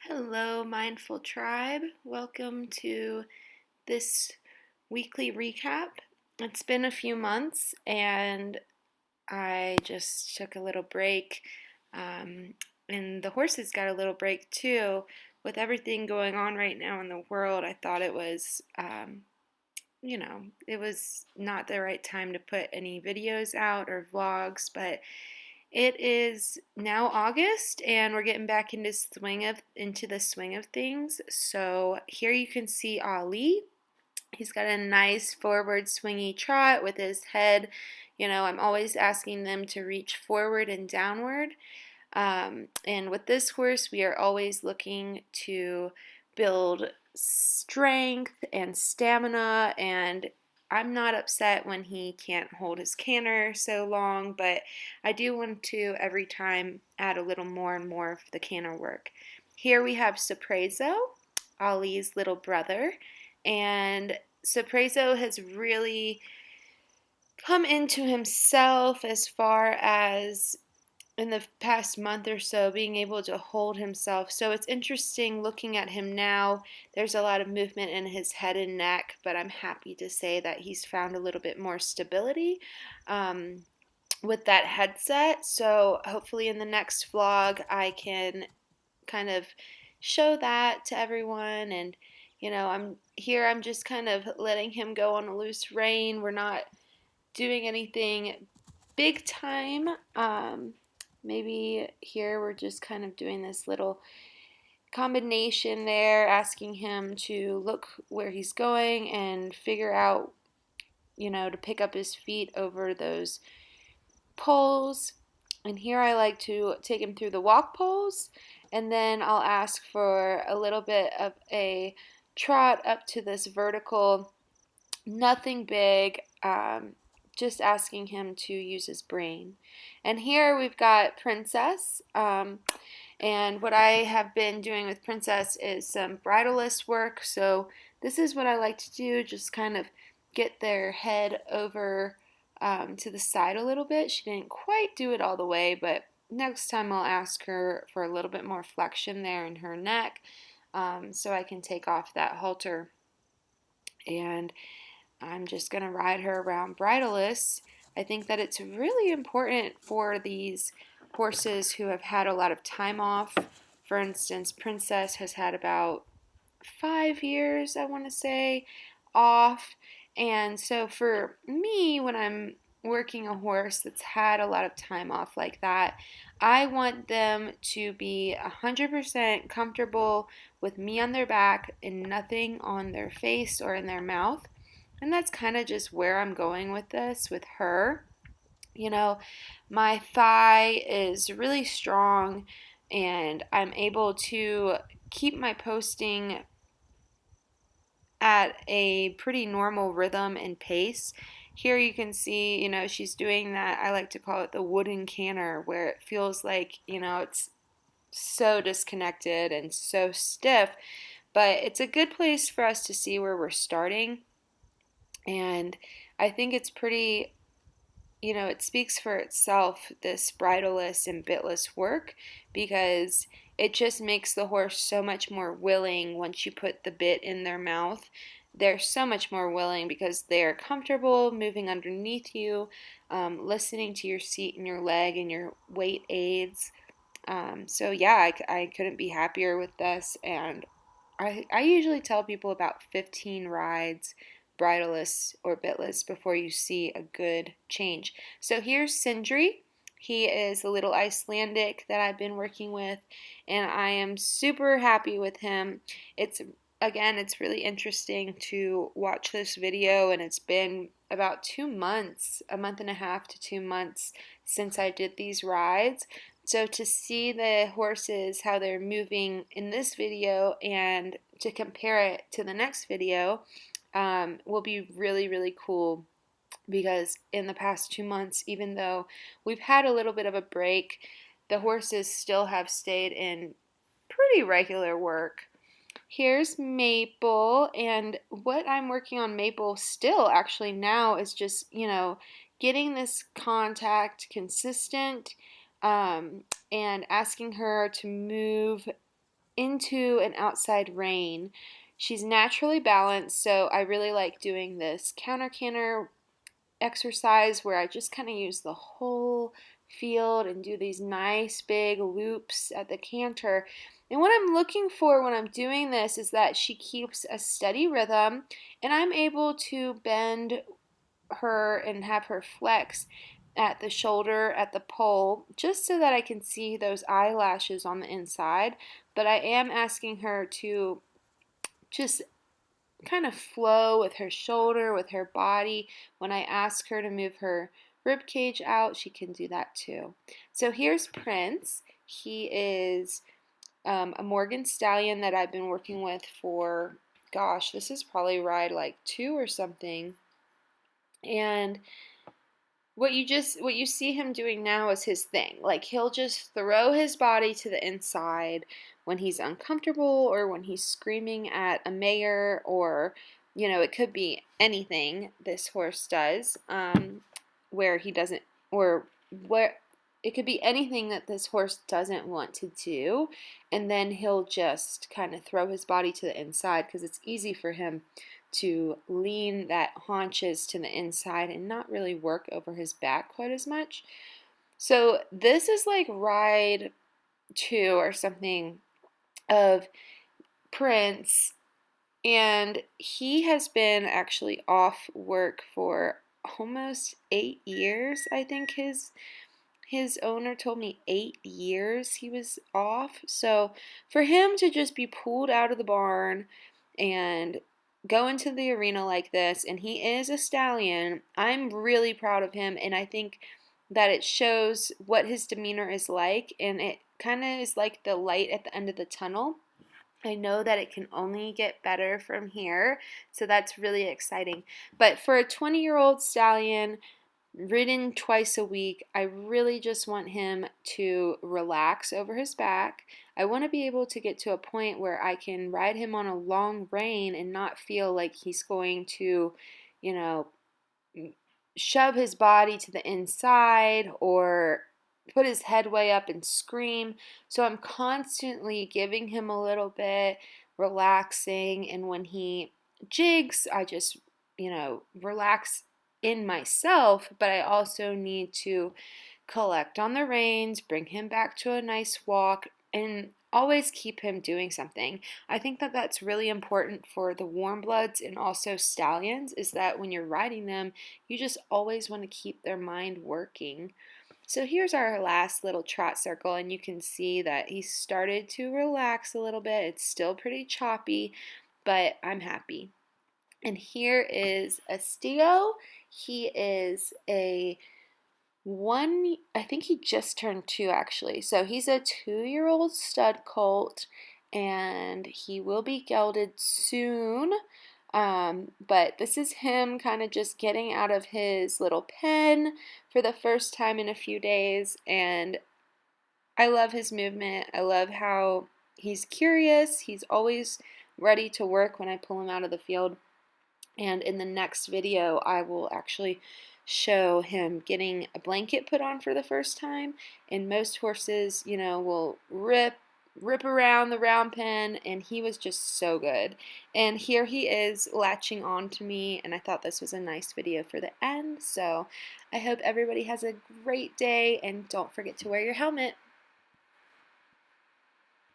Hello, Mindful Tribe. Welcome to this weekly recap. It's been a few months and I just took a little break. Um, and the horses got a little break too. With everything going on right now in the world, I thought it was not the right time to put any videos out or vlogs, but it is now August and we're getting back into the swing of things. So here you can see Ali. He's got a nice forward swingy trot with his head. I'm always asking them to reach forward and downward. And with this horse, we are always looking to build strength and stamina. And I'm not upset when he can't hold his canter so long, but I do want to every time add a little more and more of the canter work. Here we have Soprezo, Ali's little brother, and Soprezo has really come into himself as far as in the past month or so being able to hold himself. So it's interesting looking at him now. There's a lot of movement in his head and neck, but I'm happy to say that he's found a little bit more stability with that headset. So hopefully in the next vlog I can kind of show that to everyone. And I'm just kind of letting him go on a loose rein. We're not doing anything big time. Maybe here we're just kind of doing this little combination there, asking him to look where he's going and figure out, to pick up his feet over those poles. And here I like to take him through the walk poles, and then I'll ask for a little bit of a trot up to this vertical. Nothing big, just asking him to use his brain. And here we've got Princess. And what I have been doing with Princess is some bridleless work. So this is what I like to do, just kind of get their head over to the side a little bit. She didn't quite do it all the way, but next time I'll ask her for a little bit more flexion there in her neck, so I can take off that halter. And I'm just going to ride her around bridleless. I think that it's really important for these horses who have had a lot of time off. For instance, Princess has had about 5 years, I want to say, off. And so for me, when I'm working a horse that's had a lot of time off like that, I want them to be 100% comfortable with me on their back and nothing on their face or in their mouth. And that's kind of just where I'm going with this with her. You know, my thigh is really strong and I'm able to keep my posting at a pretty normal rhythm and pace. Here you can see, she's doing that. I like to call it the wooden canter, where it feels like, it's so disconnected and so stiff. But it's a good place for us to see where we're starting. And I think it's pretty, it speaks for itself, this bridleless and bitless work, because it just makes the horse so much more willing once you put the bit in their mouth. They're so much more willing because they're comfortable moving underneath you, listening to your seat and your leg and your weight aids. So yeah, I couldn't be happier with this. And I usually tell people about 15 rides, bridleless or bitless, before you see a good change. So here's Syndry. He is a little Icelandic that I've been working with, and I am super happy with him. It's really interesting to watch this video, and it's been about 2 months, a month and a half to 2 months since I did these rides. So to see the horses, how they're moving in this video and to compare it to the next video will be really, really cool, because in the past 2 months, even though we've had a little bit of a break, the horses still have stayed in pretty regular work. Here's Maple, and what I'm working on Maple still actually now is just, getting this contact consistent, and asking her to move into an outside rein. She's naturally balanced, so I really like doing this counter canter exercise where I just kind of use the whole field and do these nice big loops at the canter. And what I'm looking for when I'm doing this is that she keeps a steady rhythm and I'm able to bend her and have her flex at the shoulder, at the pole, just so that I can see those eyelashes on the inside. But I am asking her to just kind of flow with her shoulder, with her body. When I ask her to move her rib cage out, she can do that too. So here's Prince. He is a Morgan Stallion that I've been working with for, gosh, this is probably ride like 2 or something. And what you see him doing now is his thing. Like he'll just throw his body to the inside when he's uncomfortable or when he's screaming at a mayor, or it could be anything this horse does, where he doesn't, or where it could be anything that this horse doesn't want to do, and then he'll just kind of throw his body to the inside because it's easy for him to lean that haunches to the inside and not really work over his back quite as much. So this is like ride 2 or something of Prince, and he has been actually off work for almost 8 years. I think his owner told me 8 years he was off. So for him to just be pulled out of the barn and go into the arena like this, and he is a stallion, I'm really proud of him, and I think that it shows what his demeanor is like, and it kind of is like the light at the end of the tunnel. I know that it can only get better from here, so that's really exciting. But for a 20-year-old stallion, ridden twice a week, I really just want him to relax over his back. I want to be able to get to a point where I can ride him on a long rein and not feel like he's going to, you know, shove his body to the inside or put his head way up and scream. So I'm constantly giving him a little bit, relaxing, and when he jigs, I just, relax in myself, but I also need to collect on the reins, bring him back to a nice walk, and always keep him doing something. I think that that's really important for the warm bloods and also stallions, is that when you're riding them, you just always want to keep their mind working. So here's our last little trot circle, and you can see that he started to relax a little bit. It's still pretty choppy, but I'm happy. And here is Astigo. He is a I think he just turned 2 actually. So he's a 2-year-old stud colt, and he will be gelded soon. But this is him kind of just getting out of his little pen for the first time in a few days, and I love his movement. I love how he's curious. He's always ready to work when I pull him out of the field. And in the next video, I will actually show him getting a blanket put on for the first time. And most horses, will rip around the round pen, and he was just so good. And here he is latching on to me, and I thought this was a nice video for the end. So I hope everybody has a great day, and don't forget to wear your helmet.